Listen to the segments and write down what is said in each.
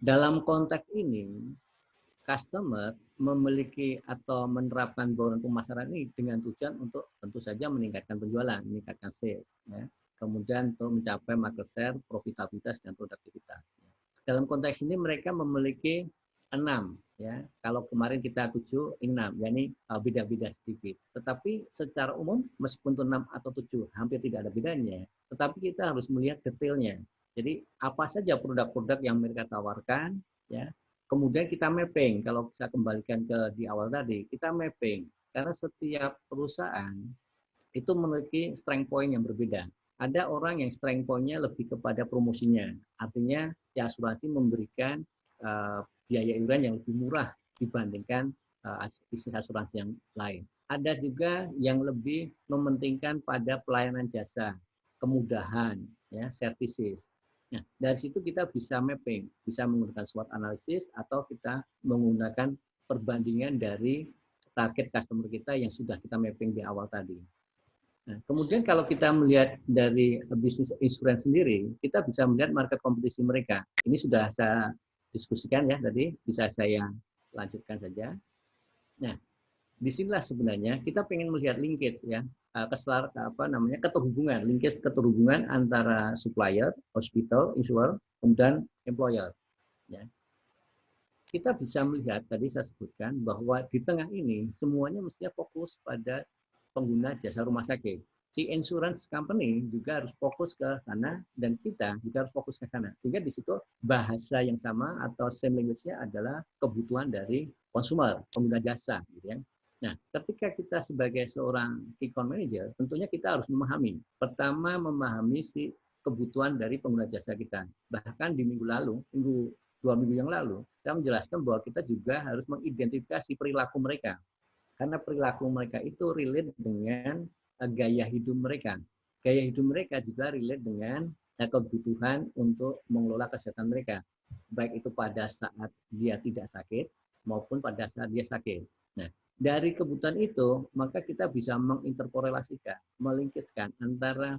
Dalam konteks ini, customer memiliki atau menerapkan bauran pemasaran ini dengan tujuan untuk tentu saja meningkatkan penjualan, meningkatkan sales, ya. Kemudian untuk mencapai market share, profitabilitas dan produktivitas. Dalam konteks ini mereka memiliki 6, ya. Kalau kemarin kita 7, 6, yakni beda-beda sedikit. Tetapi secara umum meskipun itu 6 atau 7 hampir tidak ada bedanya, tetapi kita harus melihat detailnya. Jadi apa saja produk-produk yang mereka tawarkan, ya. Kemudian kita mapping, kalau saya kembalikan ke di awal tadi, kita mapping. Karena setiap perusahaan itu memiliki strength point yang berbeda. Ada orang yang strength point-nya lebih kepada promosinya. Artinya, ya asuransi memberikan biaya iuran yang lebih murah dibandingkan bisnis asuransi yang lain. Ada juga yang lebih mementingkan pada pelayanan jasa, kemudahan, ya, services. Nah, dari situ kita bisa mapping, bisa menggunakan SWOT analisis atau kita menggunakan perbandingan dari target customer kita yang sudah kita mapping di awal tadi. Nah, kemudian kalau kita melihat dari bisnis insurance sendiri, kita bisa melihat market kompetisi mereka. Ini sudah saya diskusikan ya tadi, bisa saya lanjutkan saja. Nah, disinilah sebenarnya kita pengen melihat linkage ya, keterhubungan, linkage keterhubungan antara supplier, hospital, insurer, dan employer. Ya. Kita bisa melihat tadi saya sebutkan bahwa di tengah ini semuanya mestinya fokus pada pengguna jasa rumah sakit. Si insurance company juga harus fokus ke sana dan kita juga harus fokus ke sana. Sehingga di situ bahasa yang sama atau same language-nya adalah kebutuhan dari konsumer, pengguna jasa, gitu ya. Nah, ketika kita sebagai seorang key account manager, tentunya kita harus memahami. Pertama, memahami si kebutuhan dari pengguna jasa kita. Bahkan di minggu lalu, 2 minggu yang lalu, saya menjelaskan bahwa kita juga harus mengidentifikasi perilaku mereka. Karena perilaku mereka itu relate dengan gaya hidup mereka. Gaya hidup mereka juga relate dengan kebutuhan untuk mengelola kesehatan mereka. Baik itu pada saat dia tidak sakit maupun pada saat dia sakit. Nah, dari kebutuhan itu, maka kita bisa menginterkorelasikan, melingkiskan antara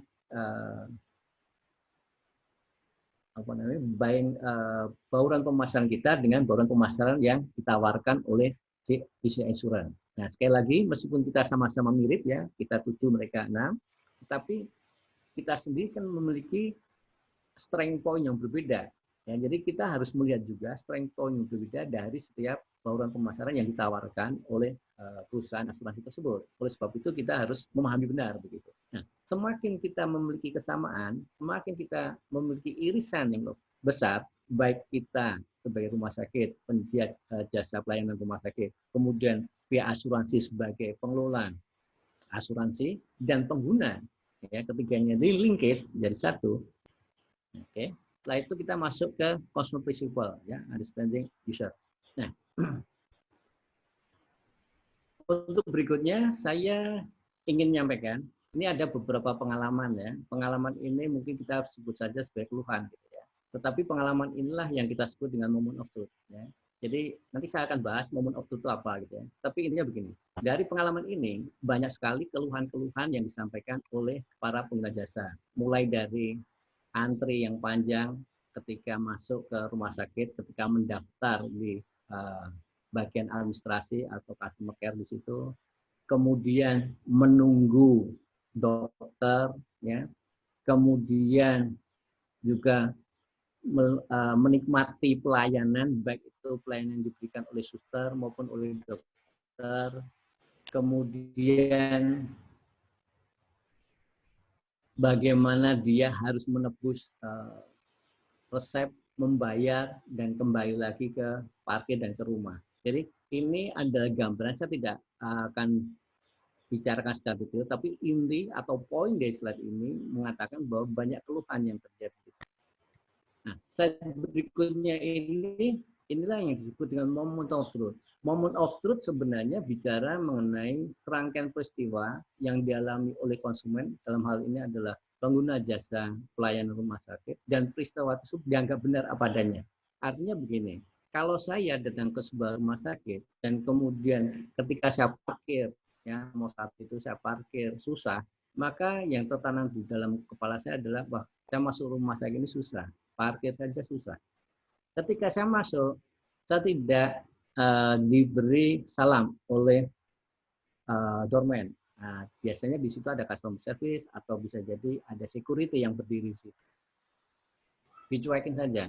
bauran pemasaran kita dengan bauran pemasaran yang ditawarkan oleh si insurance. Nah, sekali lagi, meskipun kita sama-sama mirip ya, kita 7, mereka 6, tetapi kita sendiri kan memiliki strength point yang berbeda. Ya, jadi kita harus melihat juga strength point yang berbeda dari setiap bauran pemasaran yang ditawarkan oleh perusahaan asuransi tersebut. Oleh sebab itu kita harus memahami benar begitu. Nah, semakin kita memiliki kesamaan, semakin kita memiliki irisan yang besar, baik kita sebagai rumah sakit, penyedia jasa pelayanan rumah sakit, kemudian pihak asuransi sebagai pengelola asuransi dan pengguna, ya, ketiganya di linkage jadi satu. Oke. Setelah itu kita masuk ke customer principle, ya, understanding user. Nah, untuk berikutnya saya ingin menyampaikan, ini ada beberapa pengalaman ya. Pengalaman ini mungkin kita sebut saja sebagai keluhan gitu ya. Tetapi pengalaman inilah yang kita sebut dengan moment of truth ya. Jadi nanti saya akan bahas moment of truth itu apa gitu ya. Tapi intinya begini, dari pengalaman ini banyak sekali keluhan-keluhan yang disampaikan oleh para pengguna jasa. Mulai dari antri yang panjang ketika masuk ke rumah sakit, ketika mendaftar di bagian administrasi atau customer care di situ, kemudian menunggu dokter, ya, kemudian juga menikmati pelayanan, baik itu pelayanan yang diberikan oleh suster maupun oleh dokter, kemudian bagaimana dia harus menebus resep, membayar, dan kembali lagi ke parkir dan ke rumah. Jadi ini adalah gambaran, saya tidak akan bicarakan secara detail, tapi inti atau poin dari slide ini mengatakan bahwa banyak keluhan yang terjadi. Nah, slide berikutnya inilah yang disebut dengan moment of truth. Moment of truth sebenarnya bicara mengenai serangkaian peristiwa yang dialami oleh konsumen, dalam hal ini adalah pengguna jasa pelayanan rumah sakit, dan peristiwa tersebut dianggap benar apa adanya. Artinya begini, kalau saya datang ke sebuah rumah sakit dan kemudian ketika saya parkir, ya mau saat itu saya parkir susah, maka yang tertanam di dalam kepala saya adalah, wah, saya masuk rumah sakit ini susah, parkir saja susah. Ketika saya masuk, saya tidak diberi salam oleh doorman. Nah, biasanya di situ ada customer service atau bisa jadi ada security yang berdiri di situ. Dicuekin saja.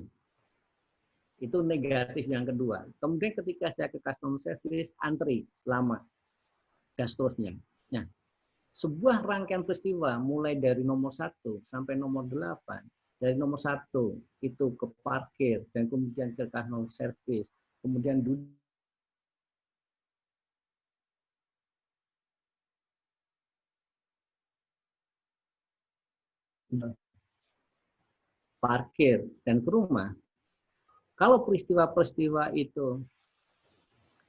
Itu negatif yang kedua. Kemudian ketika saya ke customer service, antri lama dan seterusnya. Nah, sebuah rangkaian peristiwa mulai dari nomor 1 sampai nomor 8, dari nomor 1 itu ke parkir dan kemudian ke customer service, kemudian duduk parkir dan ke rumah. Kalau peristiwa-peristiwa itu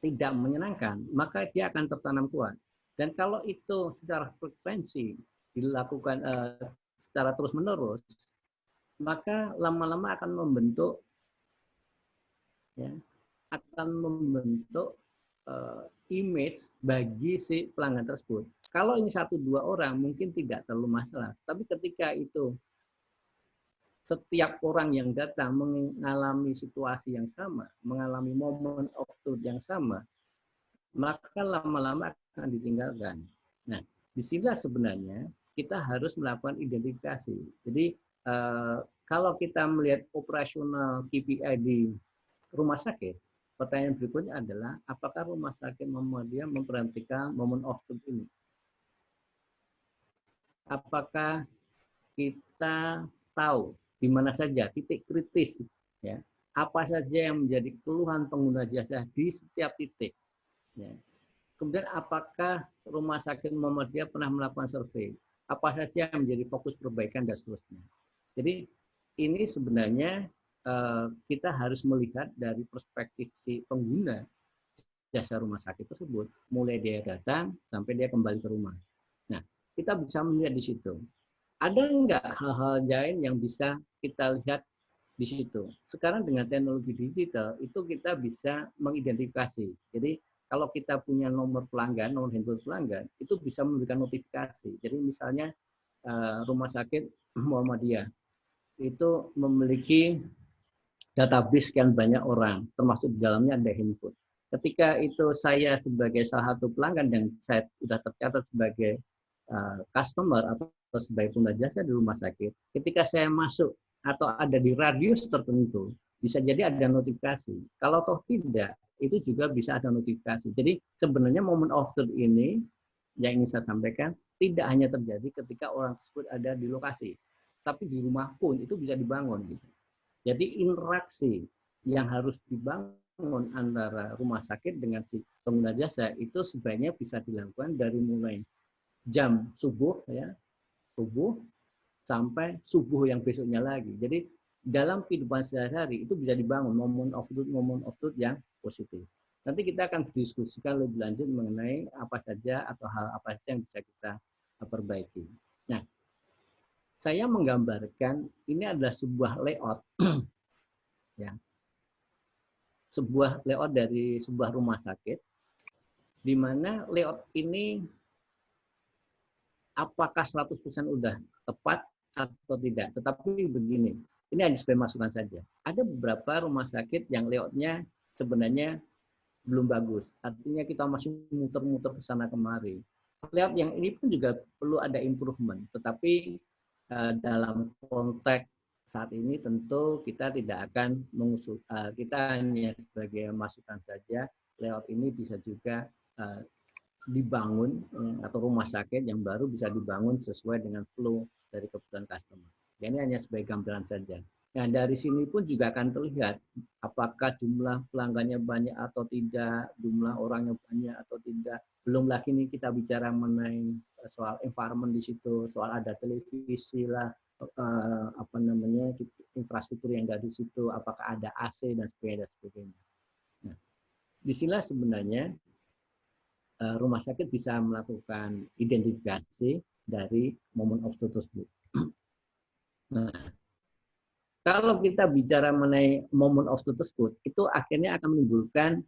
tidak menyenangkan, maka dia akan tertanam kuat. Dan kalau itu secara frekuensi dilakukan secara terus-menerus, maka lama-lama akan membentuk ya, akan membentuk image bagi si pelanggan tersebut. Kalau ini 1-2 orang mungkin tidak terlalu masalah, tapi ketika itu setiap orang yang datang mengalami situasi yang sama, mengalami momen of truth yang sama, maka lama-lama akan ditinggalkan. Nah, disinilah sebenarnya kita harus melakukan identifikasi. Jadi kalau kita melihat operasional KPI di rumah sakit, pertanyaan berikutnya adalah apakah rumah sakit Muhammadiyah memperhatikan momen of truth ini? Apakah kita tahu di mana saja titik kritis, ya, apa saja yang menjadi keluhan pengguna jasa di setiap titik, ya. Kemudian apakah rumah sakit Muhammadiyah pernah melakukan survei? Apa saja yang menjadi fokus perbaikan dan seterusnya. Jadi ini sebenarnya kita harus melihat dari perspektif si pengguna jasa rumah sakit tersebut, mulai dia datang sampai dia kembali ke rumah. Nah, kita bisa melihat di situ. Ada enggak hal-hal lain yang bisa kita lihat di situ? Sekarang dengan teknologi digital itu kita bisa mengidentifikasi. Jadi kalau kita punya nomor pelanggan, nomor handphone pelanggan, itu bisa memberikan notifikasi. Jadi misalnya rumah sakit Muhammadiyah itu memiliki database sekian banyak orang, termasuk di dalamnya ada handphone. Ketika itu saya sebagai salah satu pelanggan dan saya sudah tercatat sebagai customer atau sebagai pengguna jasa di rumah sakit, ketika saya masuk atau ada di radius tertentu, bisa jadi ada notifikasi. Kalau toh tidak, itu juga bisa ada notifikasi. Jadi sebenarnya momen of truth ini yang ingin saya sampaikan tidak hanya terjadi ketika orang tersebut ada di lokasi, tapi di rumah pun itu bisa dibangun. Jadi interaksi yang harus dibangun antara rumah sakit dengan si pengguna jasa itu sebaiknya bisa dilakukan dari mulai jam subuh ya, subuh sampai subuh yang besoknya lagi. Jadi dalam kehidupan sehari-hari itu bisa dibangun momen of truth yang positif. Nanti kita akan diskusikan lebih lanjut mengenai apa saja atau hal apa saja yang bisa kita perbaiki. Nah, saya menggambarkan ini adalah sebuah layout ya. Sebuah layout dari sebuah rumah sakit di mana layout ini apakah 100% udah tepat atau tidak. Tetapi begini, ini hanya sebagai masukan saja. Ada beberapa rumah sakit yang layoutnya sebenarnya belum bagus. Artinya kita masih muter-muter ke sana kemari. Layout yang ini pun juga perlu ada improvement. Tetapi dalam konteks saat ini tentu kita tidak akan mengusul, kita hanya sebagai masukan saja. Layout ini bisa juga dibangun atau rumah sakit yang baru bisa dibangun sesuai dengan flow dari kebutuhan customer. Ini hanya sebagai gambaran saja. Nah, dari sini pun juga akan terlihat apakah jumlah pelanggannya banyak atau tidak, jumlah orangnya banyak atau tidak. Belum lagi nih kita bicara mengenai soal environment di situ, soal ada televisi lah, apa namanya infrastruktur yang ada di situ, apakah ada AC dan sebagainya. Nah, disinilah sebenarnya rumah sakit bisa melakukan identifikasi dari momen of truth tersebut. Nah, kalau kita bicara mengenai momen of truth tersebut, itu akhirnya akan menimbulkan,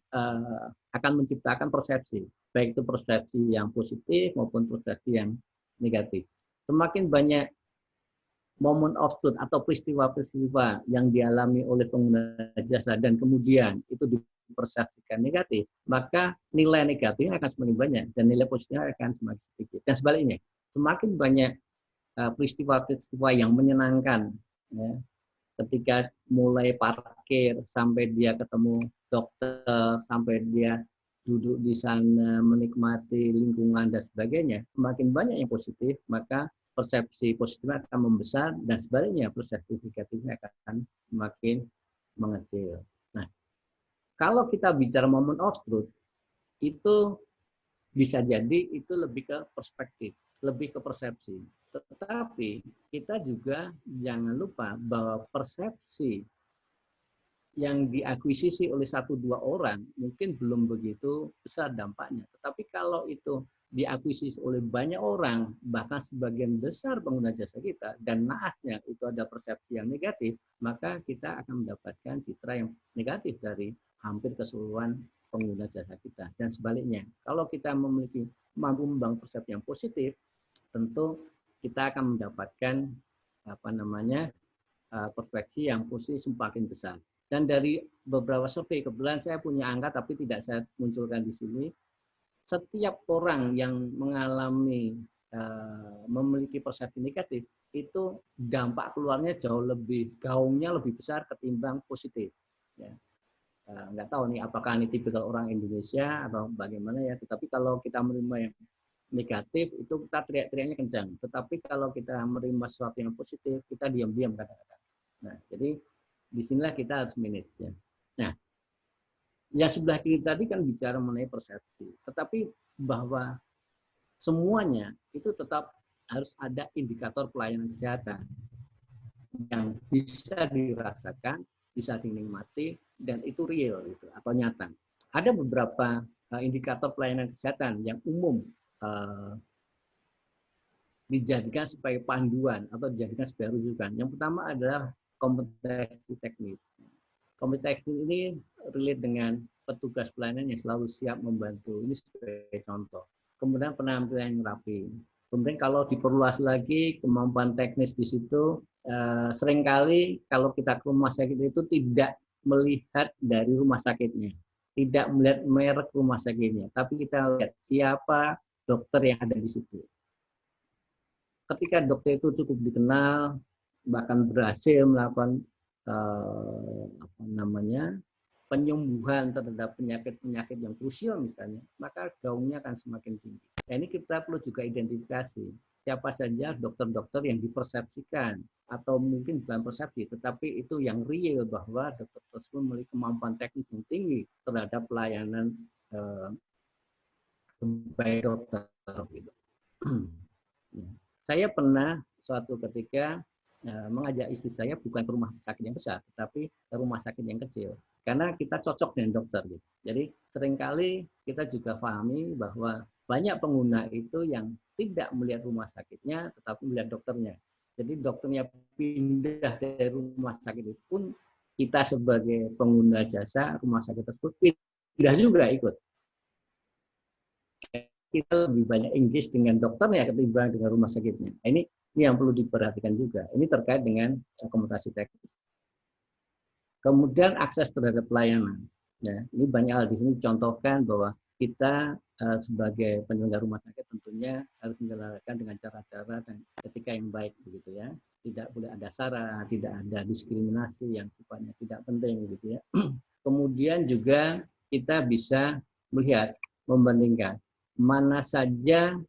akan menciptakan persepsi, baik itu persepsi yang positif maupun persepsi yang negatif. Semakin banyak moment of truth atau peristiwa-peristiwa yang dialami oleh pengguna jasa dan kemudian itu dipersepsikan negatif, maka nilai negatifnya akan semakin banyak dan nilai positifnya akan semakin sedikit. Dan sebaliknya, semakin banyak peristiwa-peristiwa yang menyenangkan, ya, ketika mulai parkir sampai dia ketemu dokter, sampai dia duduk di sana menikmati lingkungan dan sebagainya, semakin banyak yang positif, maka persepsi positifnya akan membesar dan sebaliknya persepsi negatifnya akan semakin mengecil. Nah, kalau kita bicara moment of truth, itu bisa jadi itu lebih ke perspektif, lebih ke persepsi. Tetapi kita juga jangan lupa bahwa persepsi yang diakuisisi oleh 1-2 orang mungkin belum begitu besar dampaknya. Tetapi kalau itu diakuisisi oleh banyak orang, bahkan sebagian besar pengguna jasa kita, dan naasnya itu ada persepsi yang negatif, maka kita akan mendapatkan citra yang negatif dari hampir keseluruhan pengguna jasa kita. Dan sebaliknya, kalau kita memiliki mampu membangun persepsi yang positif, tentu kita akan mendapatkan perspektif yang positif semakin besar. Dan dari beberapa survei, kebetulan saya punya angka tapi tidak saya munculkan di sini, setiap orang yang mengalami memiliki persepsi negatif, itu dampak keluarnya jauh lebih, gaungnya lebih besar ketimbang positif. Ya. Nggak tahu nih apakah ini tipikal orang Indonesia atau bagaimana ya, tetapi kalau kita menerima yang negatif, itu kita teriak-teriaknya kencang. Tetapi kalau kita menerima sesuatu yang positif, kita diam-diam kadang-kadang. Nah, jadi disinilah kita harus manage ya. Nah, yang sebelah kiri tadi kan bicara mengenai persepsi, tetapi bahwa semuanya itu tetap harus ada indikator pelayanan kesehatan yang bisa dirasakan, bisa dinikmati, dan itu real gitu, atau nyata. Ada beberapa indikator pelayanan kesehatan yang umum dijadikan sebagai panduan atau dijadikan sebagai rujukan. Yang pertama adalah kompetensi teknis. Kompetensi ini relate dengan petugas pelayanan yang selalu siap membantu. Ini sebagai contoh. Kemudian penampilan yang rapi. Kemudian kalau diperluas lagi kemampuan teknis di situ, seringkali kalau kita ke rumah sakit itu tidak melihat dari rumah sakitnya, tidak melihat merek rumah sakitnya, tapi kita lihat siapa dokter yang ada di situ. Ketika dokter itu cukup dikenal, bahkan berhasil melakukan penyembuhan terhadap penyakit-penyakit yang krusial misalnya, maka gaungnya akan semakin tinggi. Nah, ini kita perlu juga identifikasi siapa saja dokter-dokter yang dipersepsikan atau mungkin bukan persepsi, tetapi itu yang real bahwa dokter tersebut memiliki kemampuan teknis yang tinggi terhadap pelayanan baik dokter. Gitu. Saya pernah suatu ketika mengajak istri saya bukan ke rumah sakit yang besar, tetapi ke rumah sakit yang kecil. Karena kita cocok dengan dokter. Gitu. Jadi seringkali kita juga pahami bahwa banyak pengguna itu yang tidak melihat rumah sakitnya, tetapi melihat dokternya. Jadi dokternya pindah dari rumah sakit itu pun kita sebagai pengguna jasa rumah sakit tersebut pindah juga ikut. Kita lebih banyak engage dengan dokternya ketimbang dengan rumah sakitnya. Ini yang perlu diperhatikan juga. Ini terkait dengan akomodasi teknis. Kemudian akses terhadap pelayanan. Ya, ini banyak hal di sini contohkan bahwa kita sebagai penyelenggara rumah sakit tentunya harus menjalankan dengan cara-cara dan etika yang baik begitu ya. Tidak boleh ada sara, tidak ada diskriminasi yang sifatnya tidak penting gitu ya. Kemudian juga kita bisa melihat, membandingkan mana saja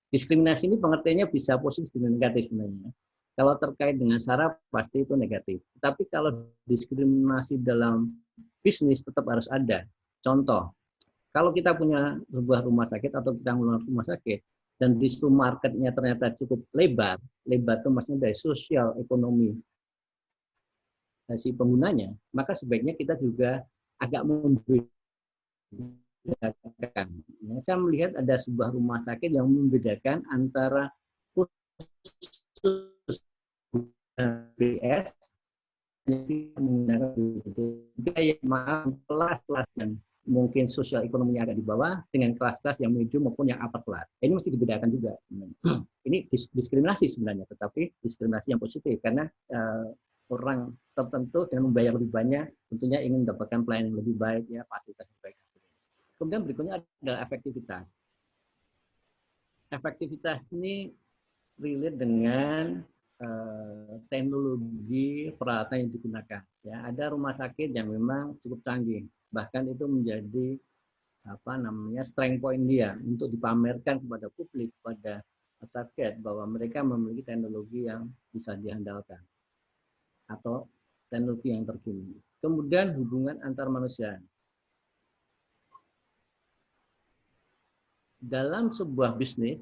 diskriminasi ini pengertiannya bisa positif dan negatif sebenarnya. Kalau terkait dengan sara pasti itu negatif. Tapi kalau diskriminasi dalam bisnis tetap harus ada. Contoh, kalau kita punya sebuah rumah sakit atau kita mengelola rumah sakit dan di situ marketnya ternyata cukup lebar itu maksudnya dari sosial ekonomi si penggunanya, maka sebaiknya kita juga agak membedakan. Saya melihat ada sebuah rumah sakit yang membedakan antara khusus BS menggunakan kelas-kelas dan mungkin sosial ekonominya agak di bawah dengan kelas-kelas yang medium maupun yang upper class. Ini mesti dibedakan juga. Ini diskriminasi sebenarnya, tetapi diskriminasi yang positif karena orang tertentu dengan membayar lebih banyak tentunya ingin mendapatkan pelayanan yang lebih baik, ya fasilitas lebih baik. Kemudian berikutnya adalah efektivitas. Efektivitas ini relate dengan teknologi peralatan yang digunakan. Ya, ada rumah sakit yang memang cukup canggih, bahkan itu menjadi strength point dia untuk dipamerkan kepada publik, kepada target bahwa mereka memiliki teknologi yang bisa diandalkan atau teknologi yang terkini. Kemudian hubungan antar manusia. Dalam sebuah bisnis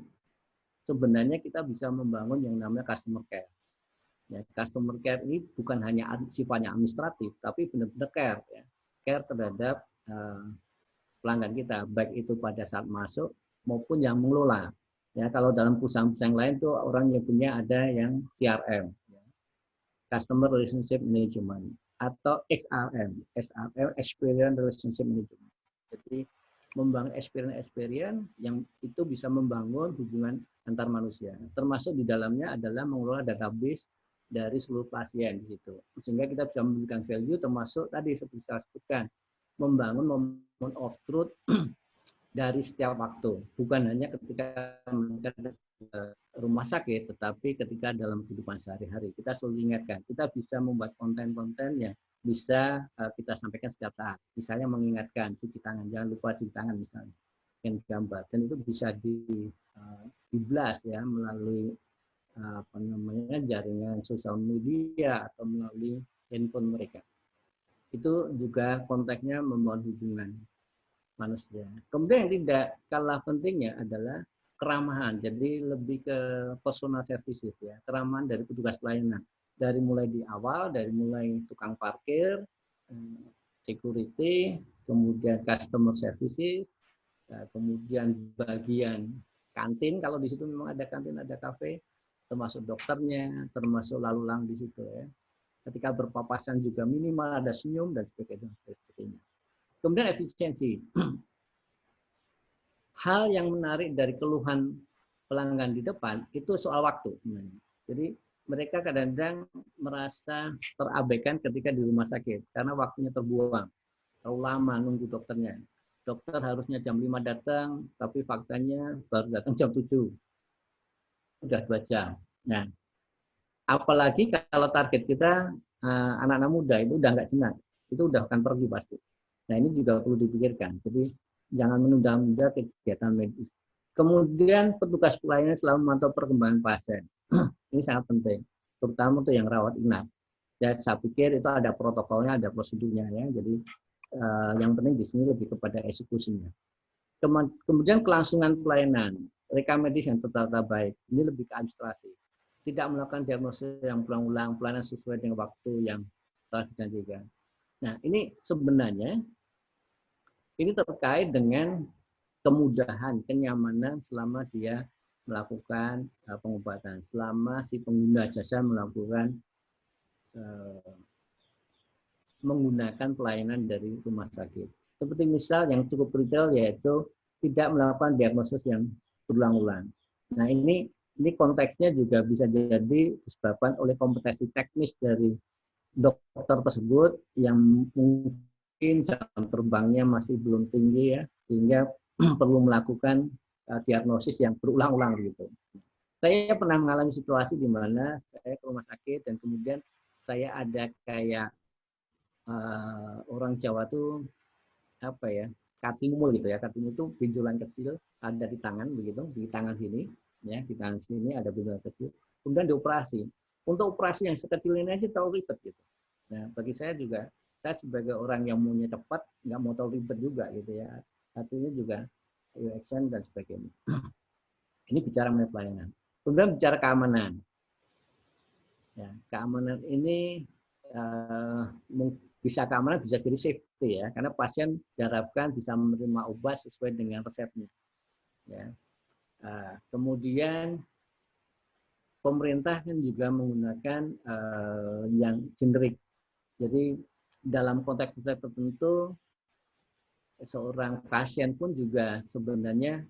sebenarnya kita bisa membangun yang namanya customer care. Ya, customer care ini bukan hanya sifatnya administratif, tapi benar-benar care, ya. Care terhadap pelanggan kita, baik itu pada saat masuk maupun yang mengelola. Ya, kalau dalam perusahaan-perusahaan lain tuh orang yang punya ada yang CRM, ya, Customer Relationship Management, atau XRM, Experience Relationship Management. Jadi membangun experience yang itu bisa membangun hubungan antar manusia. Termasuk di dalamnya adalah mengelola database dari seluruh pasien di situ. Sehingga kita bisa memberikan value termasuk tadi seperti saya sebutkan, membangun moment of truth dari setiap waktu. Bukan hanya ketika mereka rumah sakit, tetapi ketika dalam kehidupan sehari-hari. Kita selalu ingatkan, kita bisa membuat konten-konten yang bisa kita sampaikan setiap saat. Misalnya mengingatkan cuci tangan, jangan lupa cuci tangan misalnya, yang gambar. Dan itu bisa di-blast ya melalui jaringan sosial media atau melalui handphone mereka. Itu juga konteksnya membangun hubungan manusia. Kemudian yang tidak kalah pentingnya adalah keramahan. Jadi lebih ke personal services ya, keramahan dari petugas pelayanan. Dari mulai di awal, dari mulai tukang parkir, security, kemudian customer services, kemudian bagian kantin, kalau di situ memang ada kantin, ada kafe, termasuk dokternya, termasuk lalu lalang di situ ya. Ketika berpapasan juga minimal ada senyum dan sebagainya. Kemudian efisiensi. Hal yang menarik dari keluhan pelanggan di depan itu soal waktu sebenarnya. Jadi mereka kadang-kadang merasa terabaikan ketika di rumah sakit karena waktunya terbuang. Terlalu lama nunggu dokternya. Dokter harusnya jam 5 datang, tapi faktanya baru datang jam 7. Udah 2 jam. Nah, apalagi kalau target kita anak-anak muda itu udah nggak jenak. Itu udah akan pergi pasti. Nah, ini juga perlu dipikirkan. Jadi jangan menunda-nunda kegiatan medis. Kemudian petugas pelayanan selalu memantau perkembangan pasien. Ini sangat penting, terutama untuk yang rawat inap. Ya, saya pikir itu ada protokolnya, ada prosedurnya ya. Jadi yang penting di sini lebih kepada eksekusinya. Kemudian kelangsungan pelayanan, rekam medis yang tertata baik. Ini lebih ke administrasi. Tidak melakukan diagnosis yang berulang-ulang, pelayanan sesuai dengan waktu yang telah dijanjikan. Nah, ini sebenarnya ini terkait dengan kemudahan, kenyamanan selama dia melakukan pengobatan, selama si pengguna jasa melakukan menggunakan pelayanan dari rumah sakit. Seperti misal yang cukup detail yaitu tidak melakukan diagnosis yang berulang-ulang. Nah, ini konteksnya juga bisa jadi disebabkan oleh kompetensi teknis dari dokter tersebut yang mungkin jam terbangnya masih belum tinggi ya, sehingga perlu melakukan diagnosis yang berulang-ulang gitu. Saya pernah mengalami situasi di mana saya ke rumah sakit dan kemudian saya ada kayak orang Jawa tuh apa ya, katimul gitu ya. Katimul itu benjolan kecil ada di tangan begitu, di tangan sini ya, di tangan sini ada benjolan kecil. Kemudian dioperasi. Untuk operasi yang sekecil ini aja terlalu ribet gitu. Nah, bagi saya juga, saya sebagai orang yang maunya cepat, nggak mau terlalu ribet juga gitu ya. Artinya juga action dan sebagainya. Ini bicara mengenai pelayanan. Kemudian bicara keamanan. Ya, keamanan ini bisa keamanan bisa jadi safety ya, karena pasien diharapkan bisa menerima obat sesuai dengan resepnya. Ya. Kemudian pemerintah kan juga menggunakan yang generik. Jadi dalam konteks tertentu seorang pasien pun juga sebenarnya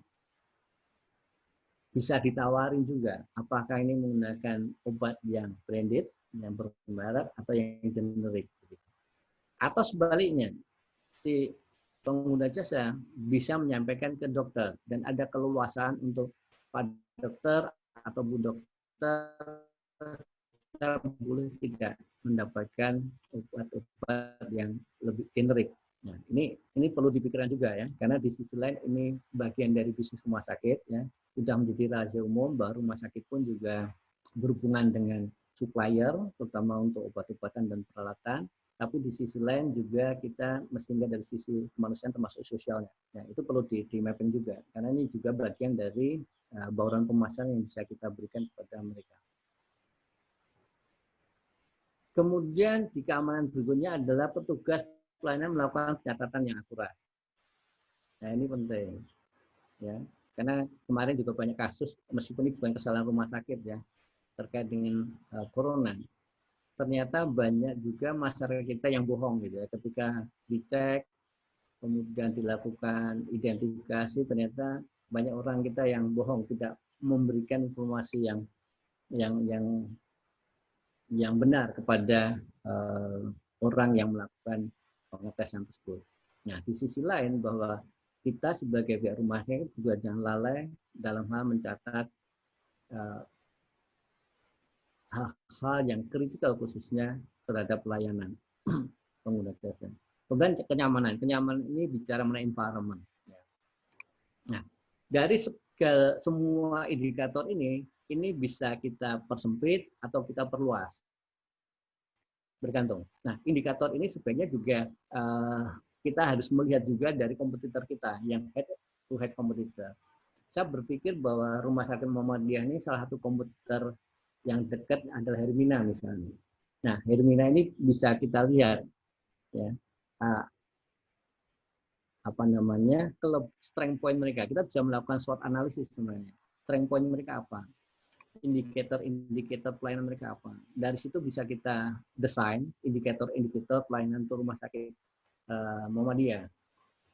bisa ditawarin juga apakah ini menggunakan obat yang branded, yang bermerek atau yang generik. Atau sebaliknya, si pengguna jasa bisa menyampaikan ke dokter dan ada keleluasaan untuk Pak Dokter atau Bu Dokter boleh tidak mendapatkan obat-obat yang lebih generik. Nah, ini perlu dipikirkan juga ya, karena di sisi lain ini bagian dari bisnis rumah sakit ya, sudah menjadi rahasia umum bahwa rumah sakit pun juga berhubungan dengan supplier, terutama untuk obat-obatan dan peralatan. Tapi di sisi lain juga kita mesti lihat dari sisi kemanusiaan termasuk sosialnya. Nah, itu perlu di mapping juga, karena ini juga bagian dari bauran pemasaran yang bisa kita berikan kepada mereka. Kemudian di keamanan berikutnya adalah petugas pelayanan melakukan catatan yang akurat. Nah, ini penting ya. Karena kemarin juga banyak kasus, meskipun ini bukan kesalahan rumah sakit ya, terkait dengan corona. Ternyata banyak juga masyarakat kita yang bohong gitu ya. Ketika dicek, kemudian dilakukan identifikasi, ternyata banyak orang kita yang bohong, tidak memberikan informasi yang benar kepada orang yang melakukan pengetesan tersebut. Nah, di sisi lain bahwa kita sebagai pihak rumah sakit juga jangan lalai dalam hal mencatat hal-hal yang kritikal khususnya terhadap pelayanan pengguna jasa. Kemudian kenyamanan. Kenyamanan ini bicara mengenai environment. Nah, dari semua indikator ini bisa kita persempit atau kita perluas. Bergantung. Nah, indikator ini sebenarnya juga kita harus melihat juga dari kompetitor kita yang head to head kompetitor. Saya berpikir bahwa Rumah Sakit Muhammadiyah ini salah satu kompetitor yang dekat adalah Hermina misalnya. Nah, Hermina ini bisa kita lihat ya apa namanya strength point mereka. Kita bisa melakukan SWOT analisis sebenarnya. Strength point mereka apa? Indikator pelayanan mereka apa? Dari situ bisa kita desain indikator pelayanan untuk rumah sakit Muhammadiyah.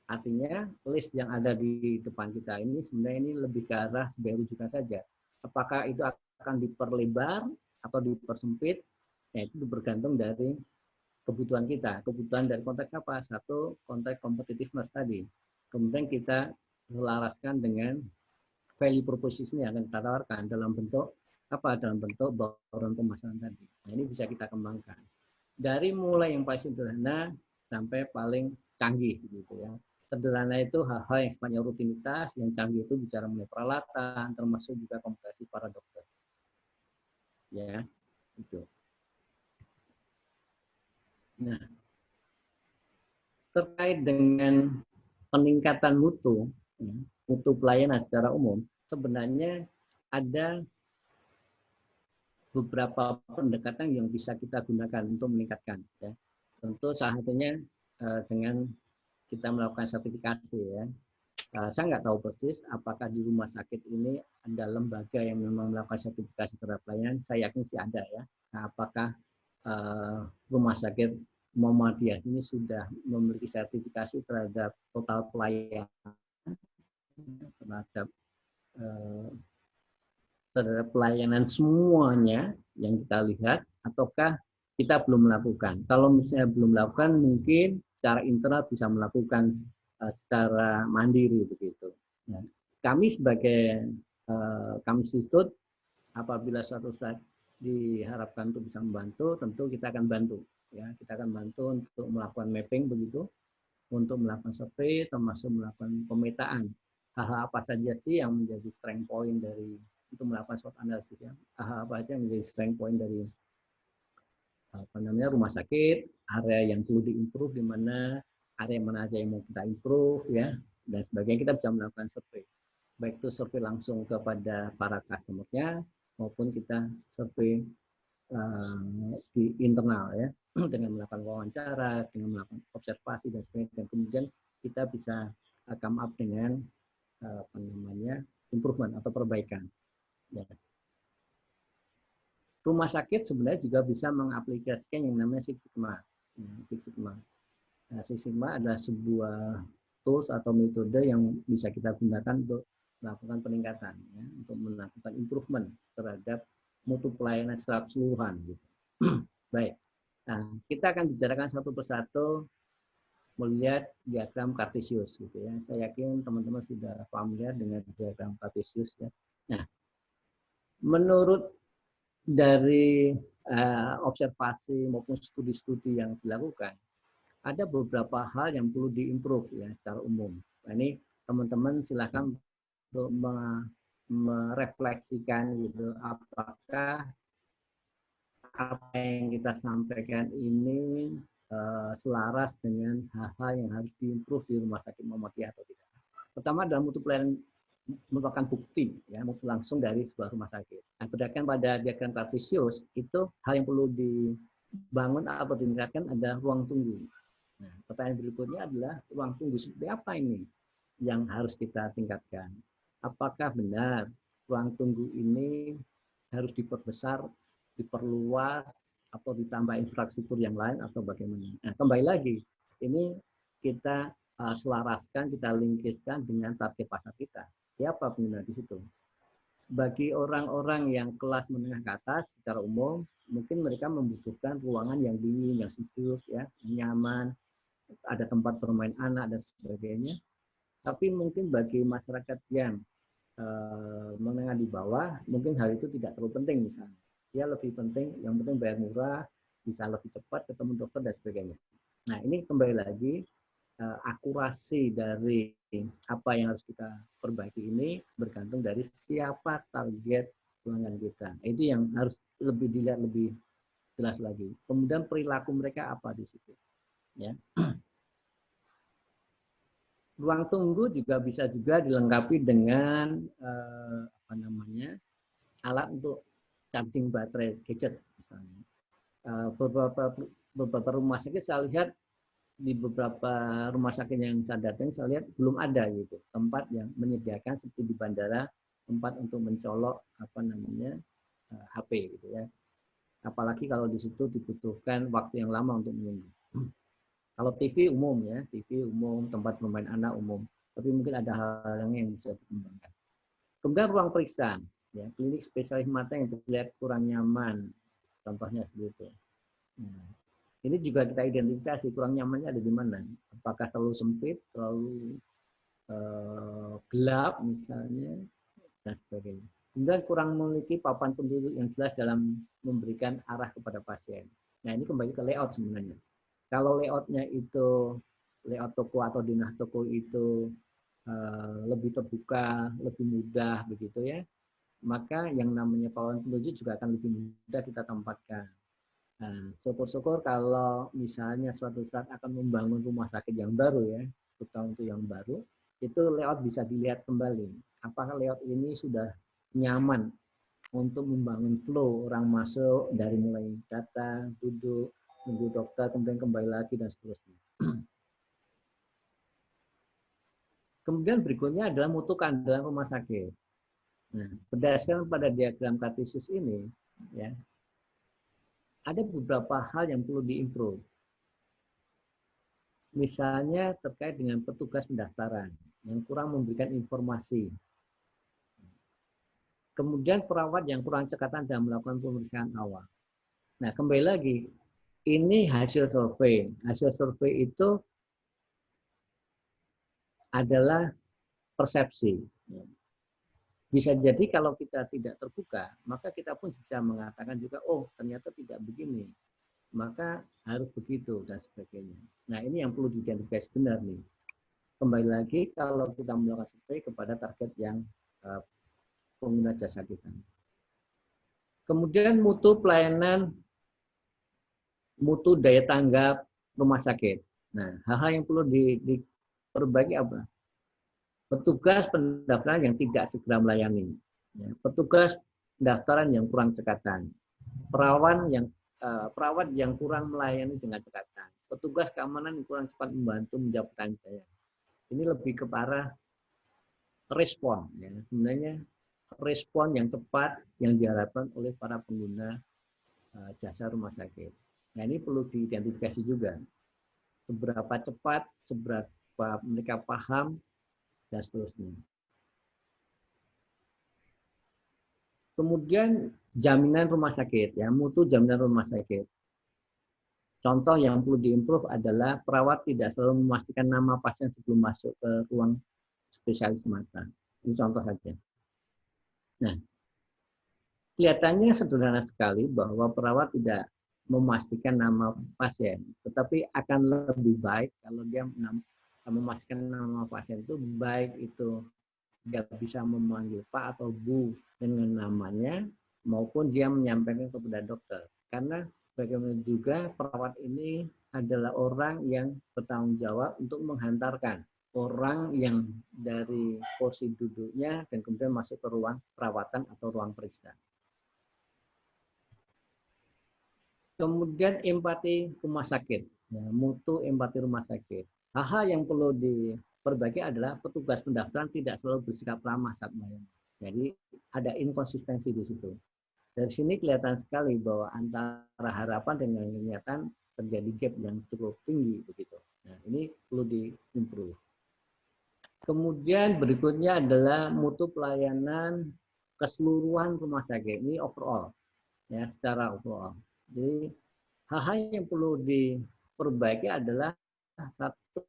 Artinya list yang ada di depan kita ini sebenarnya ini lebih ke arah sebagai rujukan saja. Apakah itu akan diperlebar atau dipersempit? Ya, itu bergantung dari kebutuhan kita. Kebutuhan dari konteks apa? Satu, konteks competitiveness tadi. Kemudian kita selaraskan dengan value proposition yang akan kita tawarkan dalam bentuk apa? Dalam bentuk bauran pemasaran tadi. Nah, ini bisa kita kembangkan. Dari mulai yang paling sederhana sampai paling canggih gitu ya. Sederhana itu hal-hal yang sifatnya rutinitas, yang canggih itu bicara mengenai peralatan, termasuk juga kompetensi para dokter. Ya, itu. Nah, terkait dengan peningkatan mutu, ya, mutu pelayanan secara umum, sebenarnya ada beberapa pendekatan yang bisa kita gunakan untuk meningkatkan. Ya. Tentu salah satunya dengan kita melakukan sertifikasi. Ya. Saya nggak tahu persis apakah di rumah sakit ini ada lembaga yang memang melakukan sertifikasi terhadap pelayanan. Saya yakin sih ada ya. Nah, apakah rumah sakit Muhammadiyah ini sudah memiliki sertifikasi terhadap total pelayanan terhadap pelayanan semuanya yang kita lihat, ataukah kita belum melakukan. Kalau misalnya belum melakukan, mungkin secara internal bisa melakukan secara mandiri begitu. Nah, kami sebagai kami institut, apabila suatu saat diharapkan untuk bisa membantu, tentu kita akan bantu. Ya, kita akan bantu untuk melakukan mapping begitu, untuk melakukan survei, termasuk melakukan pemetaan. Hal-hal apa saja sih yang menjadi strength point dari untuk melakukan SWOT analisis ya. Hal apa saja yang menjadi strength point dari apa namanya rumah sakit, area yang perlu diimprove di mana, area mana aja yang mau kita improve ya, dan sebagainya. Kita bisa melakukan survei. Baik itu survei langsung kepada para customer-nya maupun kita survei di internal ya dengan melakukan wawancara, dengan melakukan observasi dan sebagainya, dan kemudian kita bisa come up dengan apa namanya improvement atau perbaikan. Ya. Rumah sakit sebenarnya juga bisa mengaplikasikan yang namanya Six Sigma. Ya, Six Sigma. Nah, Six Sigma adalah sebuah tools atau metode yang bisa kita gunakan untuk melakukan peningkatan, ya, untuk melakukan improvement terhadap mutu pelayanan secara keseluruhan. Gitu. Baik, nah, kita akan bicarakan satu persatu melihat diagram Cartesius, gitu ya. Saya yakin teman-teman sudah familiar dengan diagram Cartesius, ya. Nah, menurut dari observasi maupun studi-studi yang dilakukan, ada beberapa hal yang perlu diimprove, ya, secara umum. Nah, ini teman-teman silakan untuk merefleksikan gitu, apakah apa yang kita sampaikan ini selaras dengan hal-hal yang harus diimprove di Rumah Sakit Muhammadiyah atau tidak. Pertama adalah mutu pelayanan merupakan bukti, ya, mutu langsung dari sebuah rumah sakit. Nah, berdasarkan pada diagram Cartesius, itu hal yang perlu dibangun atau ditingkatkan ada ruang tunggu. Nah, pertanyaan berikutnya adalah ruang tunggu seperti apa ini yang harus kita tingkatkan? Apakah benar ruang tunggu ini harus diperbesar, diperluas, atau ditambah infrastruktur yang lain atau bagaimana? Nah, kembali lagi, ini kita selaraskan, kita linkiskan dengan target pasar kita. Siapa pengguna di situ? Bagi orang-orang yang kelas menengah ke atas secara umum, mungkin mereka membutuhkan ruangan yang dingin, yang sejuk, ya, nyaman, ada tempat bermain anak dan sebagainya. Tapi mungkin bagi masyarakat yang menengah di bawah, mungkin hal itu tidak terlalu penting misalnya. Dia lebih penting, yang penting bayar murah, bisa lebih cepat ketemu dokter dan sebagainya. Nah, ini kembali lagi akurasi dari apa yang harus kita perbaiki ini bergantung dari siapa target pelanggan kita. Itu yang harus lebih dilihat lebih jelas lagi. Kemudian perilaku mereka apa di situ, ya. Ruang tunggu juga bisa juga dilengkapi dengan apa namanya, alat untuk charging baterai gadget misalnya. Beberapa rumah sakit saya lihat, di beberapa rumah sakit yang saya datangi saya lihat belum ada gitu tempat yang menyediakan seperti di bandara, tempat untuk mencolok apa namanya HP gitu, ya. Apalagi kalau di situ dibutuhkan waktu yang lama untuk menunggu. Kalau TV umum, ya, TV umum, tempat bermain anak umum, tapi mungkin ada hal yang bisa dikembangkan. Kemudian ruang periksa, ya, klinik spesialis mata yang terlihat kurang nyaman, contohnya seperti itu. Nah, ini juga kita identifikasi kurang nyamannya ada di mana. Apakah terlalu sempit, terlalu gelap misalnya, dan sebagainya. Kemudian kurang memiliki papan petunjuk yang jelas dalam memberikan arah kepada pasien. Nah, ini kembali ke layout sebenarnya. Kalau layoutnya itu, layout toko atau dinah toko itu lebih terbuka, lebih mudah begitu, ya, maka yang namanya papan petunjuk juga akan lebih mudah kita tempatkan. Nah, syukur-syukur kalau misalnya suatu saat akan membangun rumah sakit yang baru, ya, terutama untuk yang baru, itu layout bisa dilihat kembali. Apakah layout ini sudah nyaman untuk membangun flow orang masuk dari mulai datang, duduk, nunggu dokter, kemudian kembali lagi dan seterusnya. Kemudian berikutnya adalah mutu keandalan rumah sakit. Nah, berdasarkan pada diagram Cartesius ini, ya, ada beberapa hal yang perlu diimprove. Misalnya terkait dengan petugas pendaftaran yang kurang memberikan informasi. Kemudian perawat yang kurang cekatan dalam melakukan pemeriksaan awal. Nah, kembali lagi, ini hasil survei. Hasil survei itu adalah persepsi. Bisa jadi kalau kita tidak terbuka, maka kita pun bisa mengatakan juga, oh ternyata tidak begini, maka harus begitu, dan sebagainya. Nah, ini yang perlu diidentifikasi benar nih. Kembali lagi, kalau kita melakukan survei kepada target yang pengguna jasa kita. Kemudian mutu pelayanan, mutu daya tanggap rumah sakit. Nah, hal-hal yang perlu diperbaiki apa? Petugas pendaftaran yang tidak segera melayani, ya, petugas pendaftaran yang kurang cekatan, perawat yang kurang melayani dengan cekatan, petugas keamanan yang kurang cepat membantu menjawab pertanyaan. Ini lebih ke arah respon, ya. Sebenarnya respon yang tepat yang diharapkan oleh para pengguna jasa rumah sakit. Nah, ini perlu diidentifikasi juga. Seberapa cepat, supaya mereka paham dan seterusnya. Kemudian jaminan rumah sakit, ya, mutu jaminan rumah sakit. Contoh yang perlu diimprove adalah perawat tidak selalu memastikan nama pasien sebelum masuk ke ruang spesialis mata. Ini contoh saja. Nah, kelihatannya sederhana sekali bahwa perawat tidak memastikan nama pasien, tetapi akan lebih baik kalau dia memastikan nama pasien itu, baik itu dia bisa memanggil Pak atau Bu dengan namanya, maupun dia menyampaikan kepada dokter. Karena bagaimana juga perawat ini adalah orang yang bertanggung jawab untuk menghantarkan orang yang dari porsi duduknya dan kemudian masuk ke ruang perawatan atau ruang periksa. Kemudian empati rumah sakit, ya, mutu empati rumah sakit. Hal-hal yang perlu diperbaiki adalah petugas pendaftaran tidak selalu bersikap ramah saat melayani. Jadi ada inkonsistensi di situ. Dari sini kelihatan sekali bahwa antara harapan dengan kenyataan terjadi gap yang cukup tinggi begitu. Nah, ini perlu diimprove. Kemudian berikutnya adalah mutu pelayanan keseluruhan rumah sakit. Ini overall, ya, secara overall. Jadi hal-hal yang perlu diperbaiki adalah satu,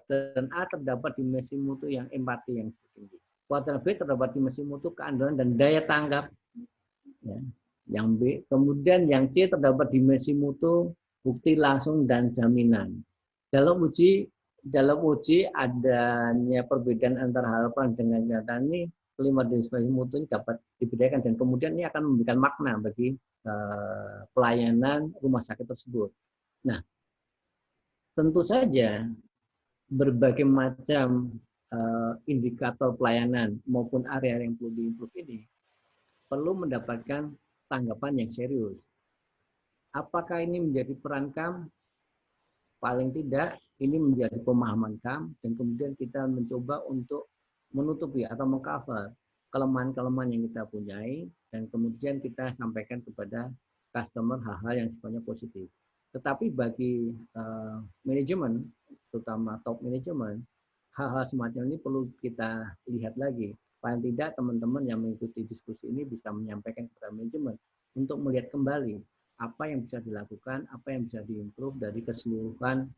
dan A terdapat dimensi mutu yang empati yang tinggi. Kuadran B terdapat dimensi mutu keandalan dan daya tanggap. Ya. Yang B, kemudian yang C terdapat dimensi mutu bukti langsung dan jaminan. Dalam uji adanya perbedaan antara harapan dengan kenyataan ini, kelima dimensi mutu ini dapat dibedakan dan kemudian ini akan memberikan makna bagi pelayanan rumah sakit tersebut. Nah, tentu saja berbagai macam indikator pelayanan maupun area yang perlu diimprove ini perlu mendapatkan tanggapan yang serius. Apakah ini menjadi peran KAM? Paling tidak ini menjadi pemahaman KAM dan kemudian kita mencoba untuk menutupi atau mengcover kelemahan-kelemahan yang kita punyai dan kemudian kita sampaikan kepada customer hal-hal yang sifatnya positif. Tetapi bagi manajemen, terutama top manajemen, hal-hal semacam ini perlu kita lihat lagi. Paling tidak teman-teman yang mengikuti diskusi ini bisa menyampaikan kepada manajemen untuk melihat kembali apa yang bisa dilakukan, apa yang bisa diimprove dari keseluruhan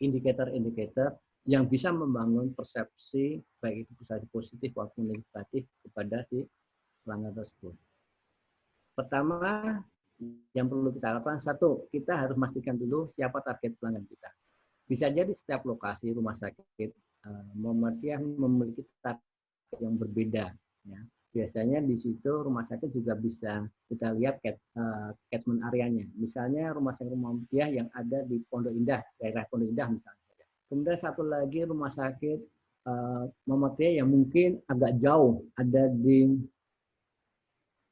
indikator-indikator yang bisa membangun persepsi baik itu bisa positif maupun negatif kepada si pelanggan tersebut. Pertama, yang perlu kita lakukan, satu, kita harus memastikan dulu siapa target pelanggan kita. Bisa jadi setiap lokasi rumah sakit Muhammadiyah memiliki target yang berbeda. Ya. Biasanya di situ rumah sakit juga bisa kita lihat catchment areanya. Misalnya rumah sakit Muhammadiyah yang ada di Pondok Indah, daerah Pondok Indah misalnya. Kemudian satu lagi rumah sakit Muhammadiyah yang mungkin agak jauh, ada di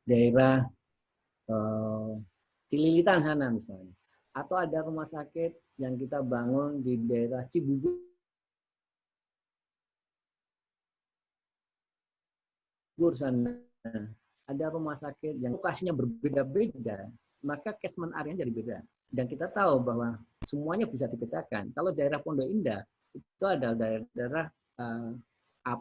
daerah Cililitan sana misalnya. Atau ada rumah sakit yang kita bangun di daerah Cibubur sana. Ada rumah sakit yang lokasinya berbeda-beda, maka catchment area jadi beda. Dan kita tahu bahwa semuanya bisa dipetakan. Kalau daerah Pondok Indah itu ada daerah A+,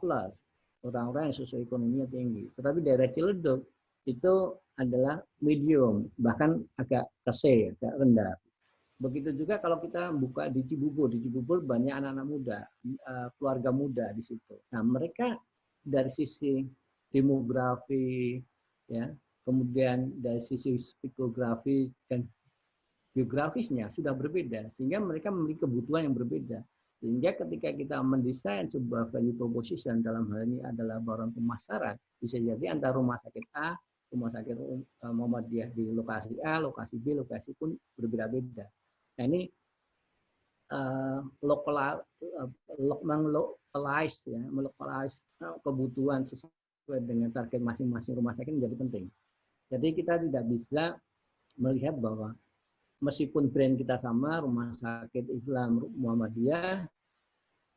orang-orang yang sosioekonominya tinggi. Tetapi daerah Ciledug itu adalah medium, bahkan agak ke C, agak rendah. Begitu juga kalau kita buka di Cibubur banyak anak-anak muda, keluarga muda di situ. Nah, mereka dari sisi demografi, ya, kemudian dari sisi psikografi dan geografisnya sudah berbeda, sehingga mereka memiliki kebutuhan yang berbeda. Sehingga ketika kita mendesain sebuah value proposition, dalam hal ini adalah barang pemasaran, bisa jadi antara rumah sakit A, rumah sakit Muhammadiyah di lokasi A, lokasi B, lokasi pun berbeda-beda. Nah, ini localize kebutuhan sesuai dengan target masing-masing rumah sakit menjadi penting. Jadi kita tidak bisa melihat bahwa meskipun brand kita sama, rumah sakit Islam Muhammadiyah,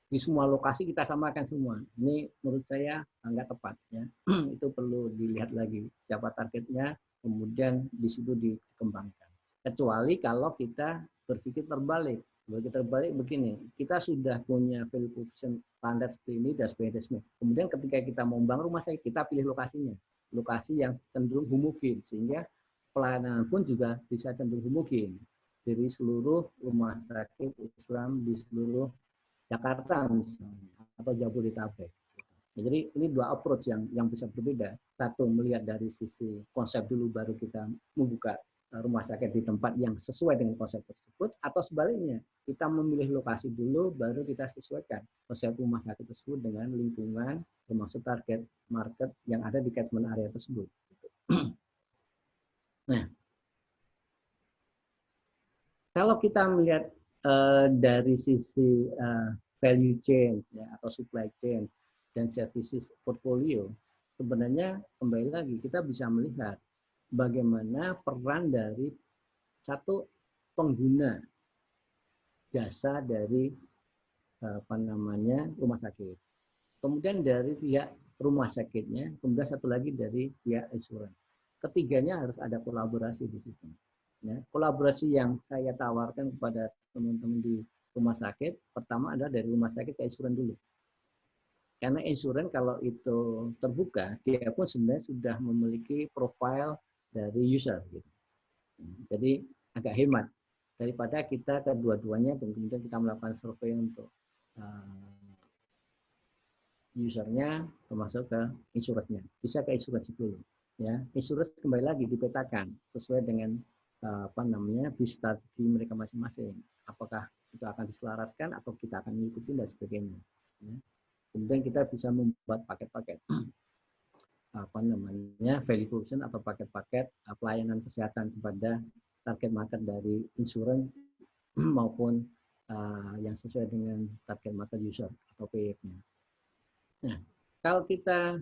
di semua lokasi kita samakan semua. Ini menurut saya nggak tepat, ya. Itu perlu dilihat lagi siapa targetnya, kemudian di situ dikembangkan. Kecuali kalau kita berpikir terbalik, Kalau kita balik begini, kita sudah punya value proposition standar seperti ini dan sebagainya. Kemudian ketika kita mau membangun rumah sakit, kita pilih lokasinya, lokasi yang cenderung homogen, sehingga pelayanan pun juga bisa cenderung homogen dari seluruh rumah sakit Islam di seluruh Jakarta misalnya atau Jabodetabek. Jadi ini dua approach yang bisa berbeda. Satu melihat dari sisi konsep dulu, baru kita membuka rumah sakit di tempat yang sesuai dengan konsep tersebut, atau sebaliknya kita memilih lokasi dulu baru kita sesuaikan konsep rumah sakit tersebut dengan lingkungan termasuk target market yang ada di catchment area tersebut. Nah, kalau kita melihat dari sisi value chain ya, atau supply chain dan services portfolio, sebenarnya kembali lagi kita bisa melihat bagaimana peran dari satu pengguna jasa dari apa namanya rumah sakit, kemudian dari pihak rumah sakitnya, kemudian satu lagi dari pihak insurans. Ketiganya harus ada kolaborasi di situ. Ya, kolaborasi yang saya tawarkan kepada teman-teman di rumah sakit, pertama adalah dari rumah sakit ke insurans dulu. Karena insurans kalau itu terbuka, dia pun sebenarnya sudah memiliki profil dari user. Gitu. Jadi agak hemat daripada kita kedua-duanya dan kemudian kita melakukan survei untuk usernya termasuk ke insurance-nya. Bisa ke insurance dulu. Ya, insurance kembali lagi dipetakan sesuai dengan apa namanya strategi mereka masing-masing. Apakah itu akan diselaraskan atau kita akan mengikuti dan sebagainya. Ya. Kemudian kita bisa membuat paket-paket apa namanya value proposition atau paket-paket pelayanan kesehatan kepada target market dari insurance maupun yang sesuai dengan target market user atau PF-nya. Nah, kalau kita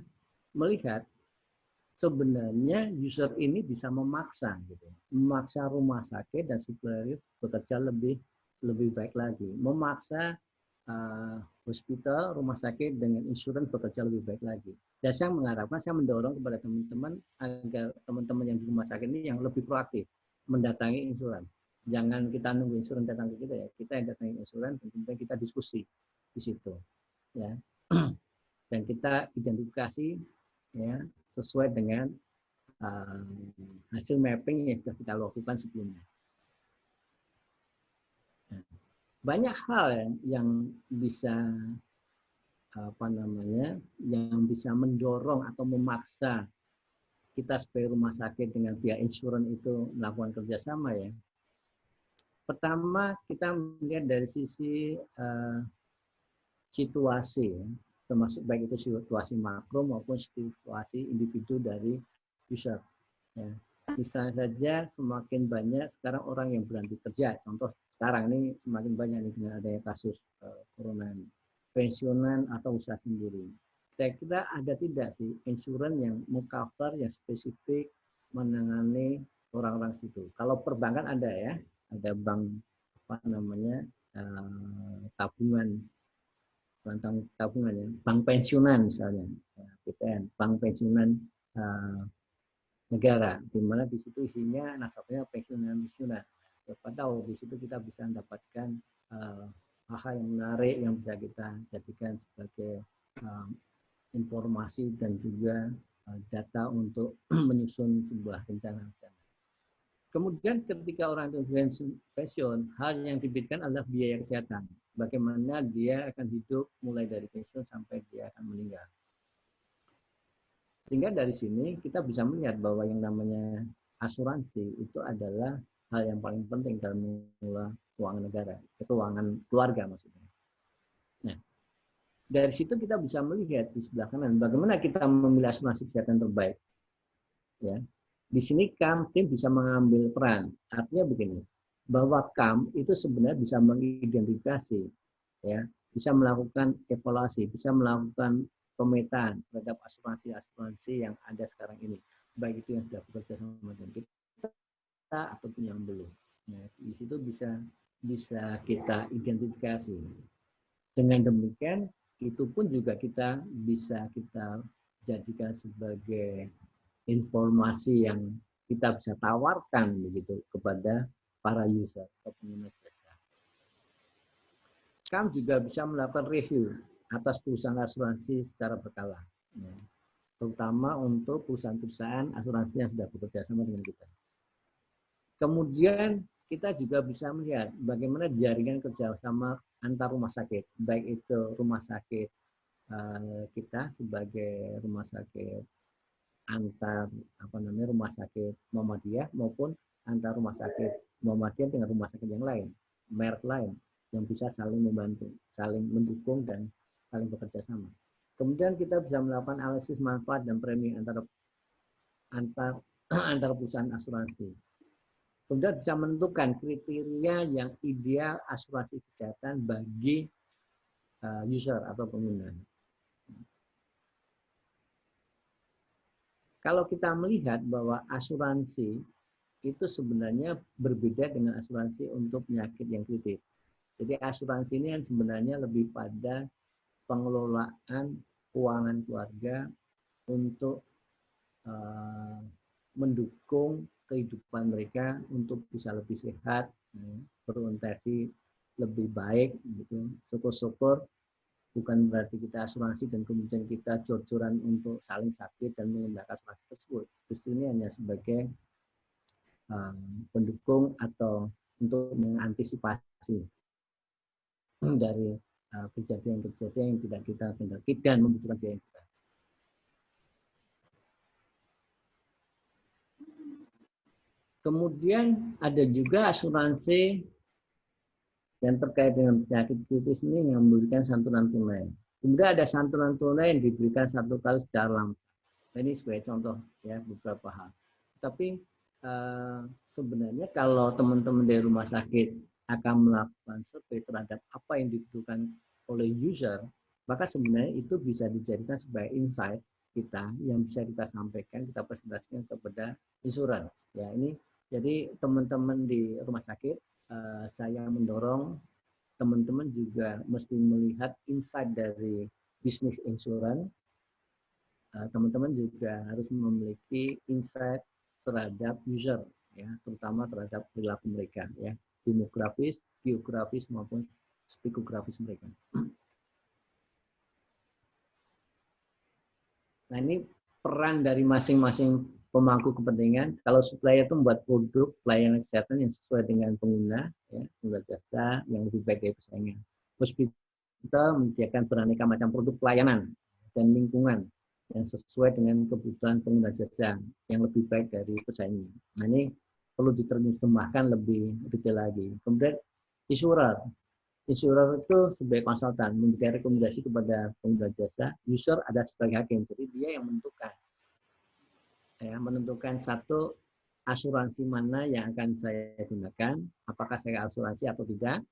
melihat sebenarnya user ini bisa memaksa gitu. Memaksa rumah sakit dan supplier bekerja lebih baik lagi. Memaksa hospital, rumah sakit dengan insurans bekerja lebih baik lagi. Dan saya mengharapkan, saya mendorong kepada teman-teman agar teman-teman yang di rumah sakit ini yang lebih proaktif mendatangi insurans. Jangan kita nunggu insurans datang ke kita ya. Kita yang datangi insurans dan kemudian kita diskusi di situ. Ya. Dan kita identifikasi ya sesuai dengan hasil mapping yang sudah kita lakukan sebelumnya. Nah, banyak hal yang bisa apa namanya yang bisa mendorong atau memaksa kita sebagai rumah sakit dengan pihak insurans itu melakukan kerjasama ya. Pertama kita melihat dari sisi situasi ya, termasuk baik itu situasi makro maupun situasi individu dari user. Ya. Misalnya saja semakin banyak sekarang orang yang berhenti kerja. Contoh sekarang ini semakin banyak nih dengan adanya kasus corona ini. Pensiunan atau usaha sendiri. Saya kira ada tidak sih insurans yang mengcover yang spesifik menangani orang-orang situ. Kalau perbankan ada ya, ada bank apa namanya tabungan tabungan ya, bank pensiunan misalnya, BPN, bank pensiunan negara, di mana di situ isinya nasabahnya pensiunan. Siapa tahu di situ kita bisa mendapatkan hal-hal yang menarik yang bisa kita jadikan sebagai informasi dan juga data untuk menyusun sebuah rencana. Kemudian ketika orang itu pensiun, hal yang diberikan adalah biaya kesehatan. Bagaimana dia akan hidup mulai dari pensiun sampai dia akan meninggal. Sehingga dari sini kita bisa melihat bahwa yang namanya asuransi itu adalah hal yang paling penting dalam mengelola keuangan negara, keuangan keluarga maksudnya. Nah, dari situ kita bisa melihat di sebelah kanan bagaimana kita memilih asuransi kesehatan terbaik. Ya, di sini KAM tim bisa mengambil peran. Artinya begini, bahwa KAM itu sebenarnya bisa mengidentifikasi, ya, bisa melakukan evaluasi, bisa melakukan pemetaan terhadap asuransi-asuransi yang ada sekarang ini, baik itu yang sudah bekerja sama dengan kita ataupun yang belum. Nah, di situ bisa kita identifikasi. Dengan demikian, itu pun juga kita bisa kita jadikan sebagai informasi yang kita bisa tawarkan begitu kepada para user atau pengguna jasa. kami juga bisa melakukan review atas perusahaan asuransi secara berkala, ya, terutama untuk perusahaan-perusahaan asuransi yang sudah bekerja sama dengan kita. Kemudian kita juga bisa melihat bagaimana jaringan kerjasama antar rumah sakit, baik itu rumah sakit kita sebagai rumah sakit antar rumah sakit Muhammadiyah maupun antar rumah sakit Muhammadiyah dengan rumah sakit yang lain, merek lain yang bisa saling membantu, saling mendukung dan saling bekerja sama. Kemudian kita bisa melakukan analisis manfaat dan premi antar perusahaan asuransi. Kemudian bisa menentukan kriteria yang ideal asuransi kesehatan bagi user atau pengguna. Kalau kita melihat bahwa asuransi itu sebenarnya berbeda dengan asuransi untuk penyakit yang kritis. Jadi asuransi ini kan sebenarnya lebih pada pengelolaan keuangan keluarga untuk mendukung kehidupan mereka untuk bisa lebih sehat, berorientasi lebih baik, gitu. Syukur-syukur bukan berarti kita asuransi dan kemudian kita jor-joran untuk saling sakit dan menggunakan asuransi tersebut. Justru ini hanya sebagai pendukung atau untuk mengantisipasi dari kejadian-kejadian yang tidak kita kendaki dan membutuhkan biaya yang besar. Kemudian ada juga asuransi yang terkait dengan penyakit kritis ini yang memberikan santunan tunai. Kemudian ada santunan tunai yang diberikan 1 kali secara langsung. Ini sebagai contoh ya beberapa hal. Tapi sebenarnya kalau teman-teman dari rumah sakit akan melakukan survei terhadap apa yang dibutuhkan oleh user, maka sebenarnya itu bisa dijadikan sebagai insight kita yang bisa kita sampaikan, kita presentasikan kepada insuran. Ya ini jadi teman-teman di rumah sakit, saya mendorong teman-teman juga mesti melihat insight dari bisnis insuran. Teman-teman juga harus memiliki insight terhadap user, ya, terutama terhadap perilaku mereka, ya, demografis, geografis maupun psikografis mereka. Nah ini peran dari masing-masing pemangku kepentingan. Kalau supplier itu membuat produk pelayanan kesehatan yang sesuai dengan pengguna, ya, pengguna jasa yang lebih baik dari pesaingnya. Hospital menyediakan beraneka macam produk pelayanan dan lingkungan yang sesuai dengan kebutuhan pengguna jasa yang lebih baik dari pesaingnya. Nah ini perlu diterjemahkan lebih detail lagi. Kemudian insurer itu sebagai konsultan memberikan rekomendasi kepada pengguna jasa, user ada sebagai hakim, jadi dia yang menentukan, ya, menentukan satu asuransi mana yang akan saya gunakan, apakah saya asuransi atau tidak.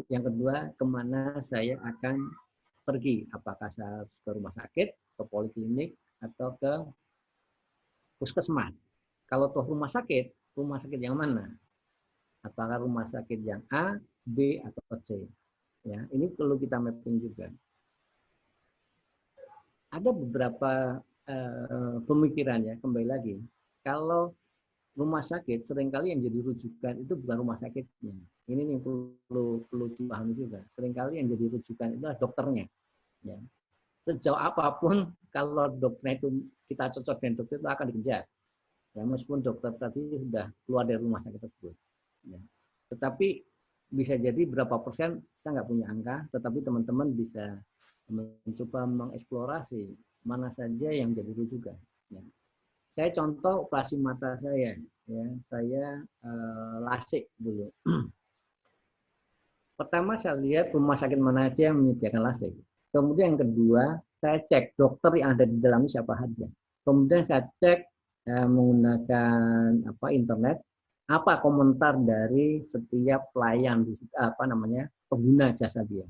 Yang kedua, kemana saya akan pergi, apakah saya harus ke rumah sakit, ke poliklinik, atau ke puskesmas. Kalau toh rumah sakit yang mana? Apakah rumah sakit yang A, B, atau C? Ya, ini perlu kita mapping juga. Ada beberapa pemikiran ya, kembali lagi. Kalau rumah sakit seringkali yang jadi rujukan itu bukan rumah sakitnya. Ini nih perlu dipahami juga. Seringkali yang jadi rujukan itu adalah dokternya. Ya. Sejauh apapun kalau dokternya itu kita cocok dengan dokter itu akan dikejar. Ya, meskipun dokter tadi sudah keluar dari rumah sakit tersebut. Ya. Tetapi bisa jadi berapa persen kita nggak punya angka, tetapi teman-teman bisa mencoba mengeksplorasi mana saja yang jadi rujukan. Ya. Saya contoh operasi mata saya, ya, saya lasik dulu. Pertama saya lihat rumah sakit mana aja yang menyediakan lasik. Kemudian yang kedua saya cek dokter yang ada di dalamnya siapa saja. Kemudian saya cek menggunakan internet apa komentar dari setiap pelayan pengguna jasa dia.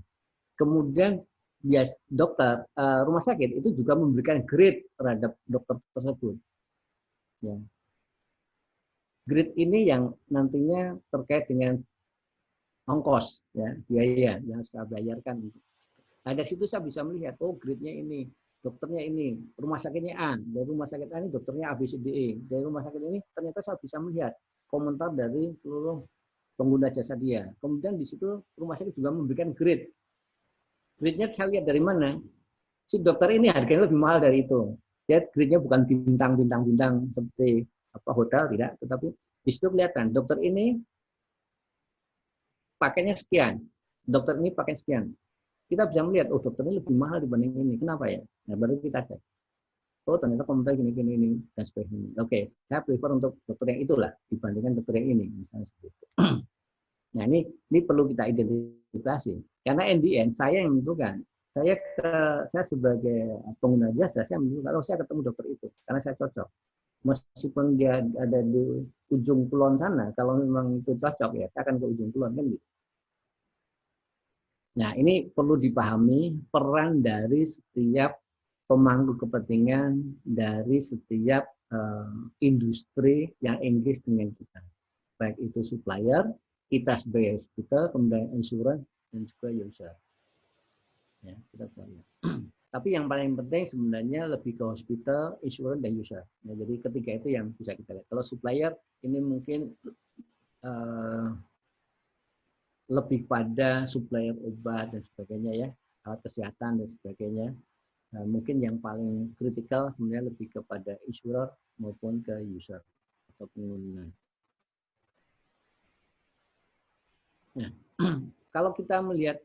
Kemudian ya dokter rumah sakit itu juga memberikan grade terhadap dokter tersebut. Ya. Grade ini yang nantinya terkait dengan ongkos, ya, biaya yang harus kita bayarkan. Nah, dari situ saya bisa melihat, oh grade-nya ini, dokternya ini, rumah sakitnya A, dari rumah sakit A ini dokternya ABCDE, dari rumah sakit ini ternyata saya bisa melihat komentar dari seluruh pengguna jasa dia. Kemudian di situ rumah sakit juga memberikan grade Grade-nya saya lihat dari mana? Si dokter ini harganya lebih mahal dari itu. Dia grade-nya bukan bintang seperti apa hotel, tidak, tetapi di situ kelihatan dokter ini pakainya sekian, dokter ini pakai sekian. Kita bisa melihat, oh dokter ini lebih mahal dibanding ini. Kenapa ya? Nah, baru kita cek. Oh ternyata komentar gini ini dan sebagainya. Oke, saya prefer untuk dokter yang itulah dibandingkan dokter yang ini, misalnya seperti itu. Nah ini perlu kita identifikasi karena in the end saya yang menentukan. Saya sebagai pengguna jasa saya menentukan kalau saya ketemu dokter itu karena saya cocok. Meskipun dia ada di ujung kulon sana, kalau memang itu cocok ya saya akan ke ujung kulon kan gitu. Nah ini perlu dipahami peran dari setiap pemangku kepentingan dari setiap industri yang engage dengan kita, baik itu supplier, kita sebagai hospital, kemudian insurance dan juga user. Ya, kita lihat. Tapi yang paling penting sebenarnya lebih ke hospital, insurance dan user. Ya, jadi ketiga itu yang bisa kita lihat. Kalau supplier ini mungkin lebih pada supplier obat dan sebagainya ya, alat kesehatan dan sebagainya. Nah, mungkin yang paling kritikal sebenarnya lebih kepada insurer maupun ke user atau pengguna. Nah, kalau kita melihat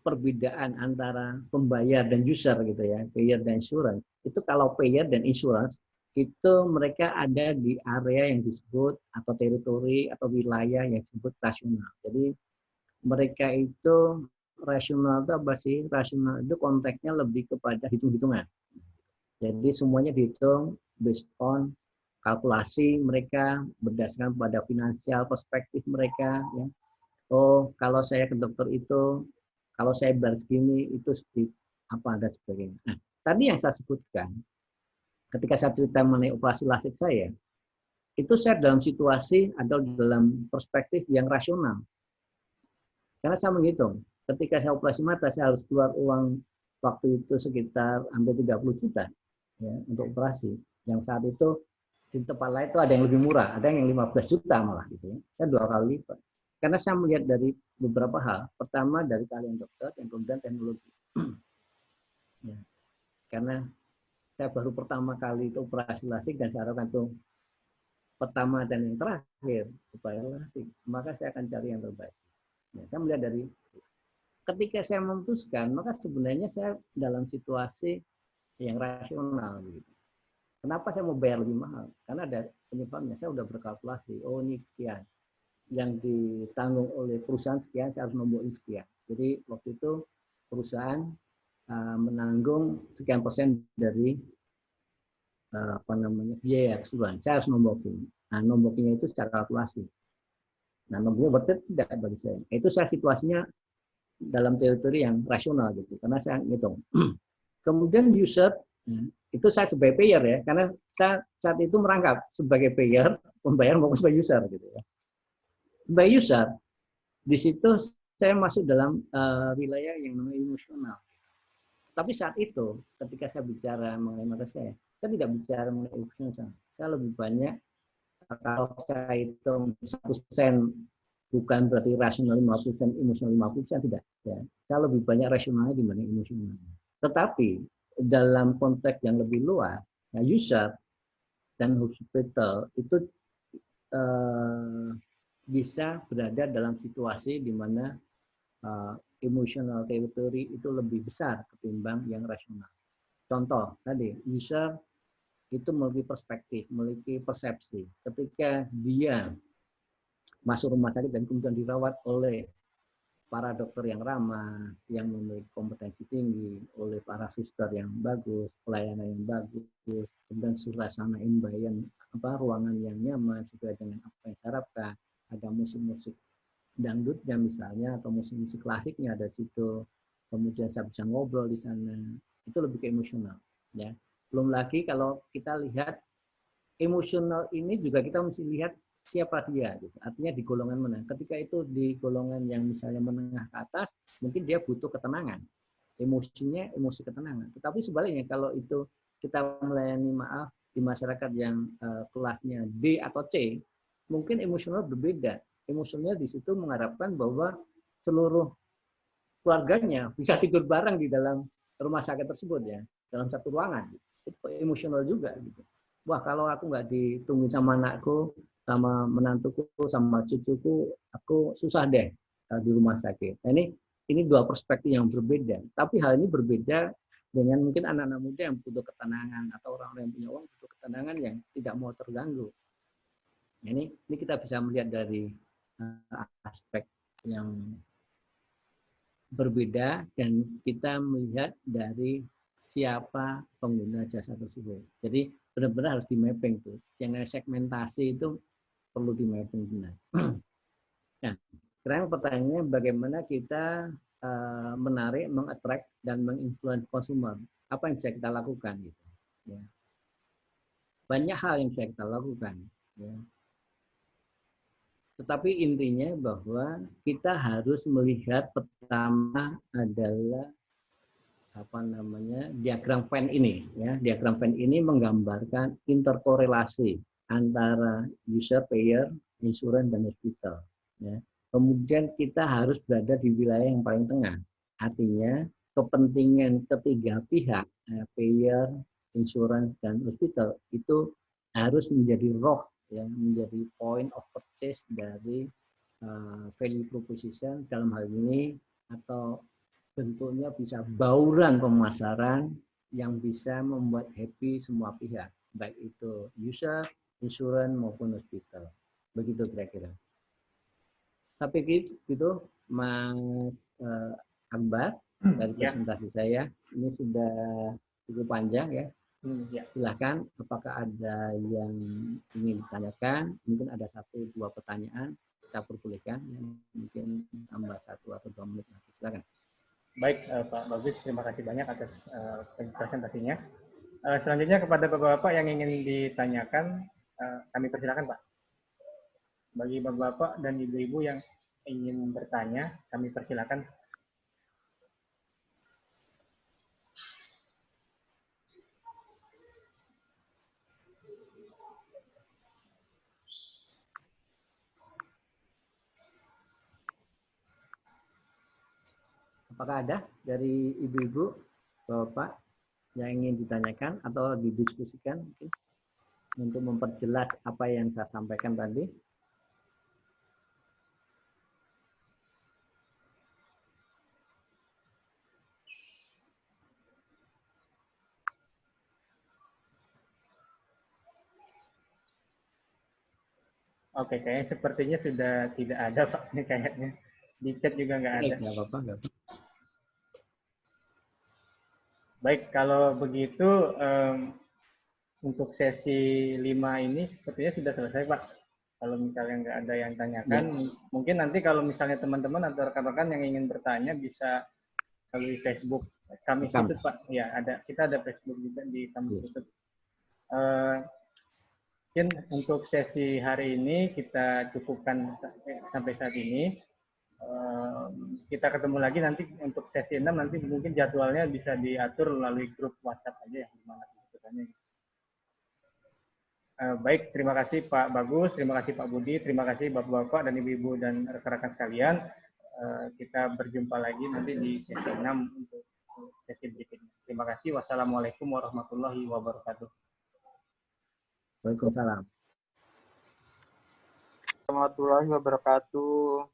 perbedaan antara pembayar dan user gitu ya, payer dan insurance, itu kalau payer dan insurance itu mereka ada di area yang disebut atau teritori atau wilayah yang disebut rasional. Jadi mereka itu rasional itu apa sih? Rasional itu konteksnya lebih kepada hitung-hitungan. Jadi semuanya dihitung based on kalkulasi mereka berdasarkan pada finansial perspektif mereka. Ya. Oh, kalau saya ke dokter itu, kalau saya bayar segini itu seperti apa dan sebagainya. Nah, tadi yang saya sebutkan, ketika saya cerita mengenai operasi lasik saya, itu saya dalam situasi atau dalam perspektif yang rasional. Karena saya menghitung, ketika saya operasi mata, saya harus keluar uang waktu itu sekitar hampir 30 juta ya, untuk operasi. Yang saat itu di tempat lain itu ada yang lebih murah, ada yang 15 juta malah gitu ya. Saya 2 kali lipat. Karena saya melihat dari beberapa hal. Pertama dari kalian dokter, yang kemudian teknologi. Ya. Karena saya baru pertama kali itu operasi lasik dan saya harapkan itu pertama dan yang terakhir upaya lasik, maka saya akan cari yang terbaik. Ya, saya melihat dari ketika saya memutuskan, maka sebenarnya saya dalam situasi yang rasional. Gitu. Kenapa saya mau bayar lebih mahal? Karena ada penyebabnya. Saya sudah berkalkulasi. Oh ini sekian. Yang ditanggung oleh perusahaan sekian, saya harus nombor sekian. Jadi waktu itu perusahaan menanggung sekian persen dari biaya keseluruhan. Saya harus nombokin. Nah, nombokinnya itu secara kalkulasi. Nah, nombornya worth it tidak bagi saya. Itu saya situasinya dalam teori yang rasional gitu, karena saya ngitung. Kemudian user itu saya sebagai payer ya, karena saya saat itu merangkap sebagai payer, pembayar maupun sebagai user gitu ya. Sebagai user, di situ saya masuk dalam wilayah yang namanya emosional. Tapi saat itu, ketika saya bicara mengenai mata saya tidak bicara mengenai emosional. Saya lebih banyak, kalau saya hitung 100% bukan berarti rasional 50%, emosional 50%, tidak. Ya. Saya lebih banyak rasionalnya dibanding emosional. Tetapi dalam konteks yang lebih luas, ya, user dan hospital itu bisa berada dalam situasi di mana emotional territory itu lebih besar ketimbang yang rasional. Contoh tadi, user itu memiliki perspektif, memiliki persepsi. Ketika dia masuk rumah sakit dan kemudian dirawat oleh para dokter yang ramah, yang memiliki kompetensi tinggi, oleh para suster yang bagus, pelayanan yang bagus, kemudian suasana environment, ruangan yang nyaman sesuai dengan apa yang diharapkan, ada musik-musik dangdutnya misalnya atau musik-musik klasiknya ada situ, kemudian saya bisa ngobrol di sana, itu lebih ke emosional, ya. Belum lagi kalau kita lihat emosional ini juga kita mesti lihat siapa dia, gitu. Artinya di golongan mana. Ketika itu di golongan yang misalnya menengah ke atas, mungkin dia butuh ketenangan, emosinya emosi ketenangan. Tetapi sebaliknya kalau itu kita melayani di masyarakat yang kelasnya D atau C, mungkin emosional berbeda. Emosionalnya di situ mengharapkan bahwa seluruh keluarganya bisa tidur bareng di dalam rumah sakit tersebut ya, dalam satu ruangan. Itu emosional juga gitu. Wah, kalau aku nggak ditunggu sama anakku, sama menantuku, sama cucuku, aku susah deh di rumah sakit. Nah, ini dua perspektif yang berbeda. Tapi hal ini berbeda dengan mungkin anak-anak muda yang butuh ketenangan atau orang-orang yang punya uang butuh ketenangan yang tidak mau terganggu. Nah, ini kita bisa melihat dari aspek yang berbeda dan kita melihat dari siapa pengguna jasa tersebut. Jadi benar-benar harus di mapping tuh. Yang segmentasi itu perlu di mapping benar. Nah, sekarang pertanyaannya bagaimana kita menarik, mengattract dan menginfluence konsumer. Apa yang bisa kita lakukan gitu. Ya. Banyak hal yang bisa kita lakukan. Ya. Tetapi intinya bahwa kita harus melihat pertama adalah diagram Venn ini ya. Diagram Venn ini menggambarkan interkorelasi antara user, payer, insurance dan hospital ya. Kemudian kita harus berada di wilayah yang paling tengah. Artinya kepentingan ketiga pihak, payer, insurance dan hospital itu harus menjadi roh ya, menjadi point of purchase dari value proposition dalam hal ini, atau bentuknya bisa bauran pemasaran yang bisa membuat happy semua pihak, baik itu user, insurance maupun hospital. Begitu kira-kira. Tapi gitu Mas Akbar, dari presentasi saya ini sudah cukup panjang ya. Silahkan, apakah ada yang ingin ditanyakan? Mungkin ada 1-2 pertanyaan, saya perbolehkan ya. Mungkin tambah 1 atau 2 menit lagi. Silakan. Baik, Pak Bagus, terima kasih banyak atas presentasinya. Selanjutnya kepada Bapak-Bapak yang ingin ditanyakan, kami persilakan Pak. Bagi Bapak-Bapak dan Ibu-Ibu yang ingin bertanya, kami persilakan. Apakah ada dari Ibu-Ibu, Bapak yang ingin ditanyakan atau didiskusikan mungkin untuk memperjelas apa yang saya sampaikan tadi? Oke, kayaknya sepertinya sudah tidak ada Pak, ini kayaknya. Di chat juga nggak ada. Nggak apa-apa, nggak apa-apa. Baik, kalau begitu untuk sesi 5 ini sepertinya sudah selesai Pak. Kalau misalnya nggak ada yang tanyakan, mungkin nanti kalau misalnya teman-teman atau rekan-rekan yang ingin bertanya bisa melalui Facebook kami tutup Pak. Ya, kita ada Facebook juga di kami tutup. Mungkin untuk sesi hari ini kita cukupkan sampai saat ini. Kita ketemu lagi nanti untuk sesi 6, nanti mungkin jadwalnya bisa diatur melalui grup WhatsApp aja ya, gimana sebutannya. Baik, terima kasih Pak Bagus, terima kasih Pak Budi, terima kasih Bapak-Bapak dan Ibu-Ibu dan rekan-rekan sekalian. Kita berjumpa lagi nanti di sesi 6 untuk sesi berikutnya. Terima kasih. Wassalamualaikum warahmatullahi wabarakatuh. Waalaikumsalam. Warahmatullahi wabarakatuh.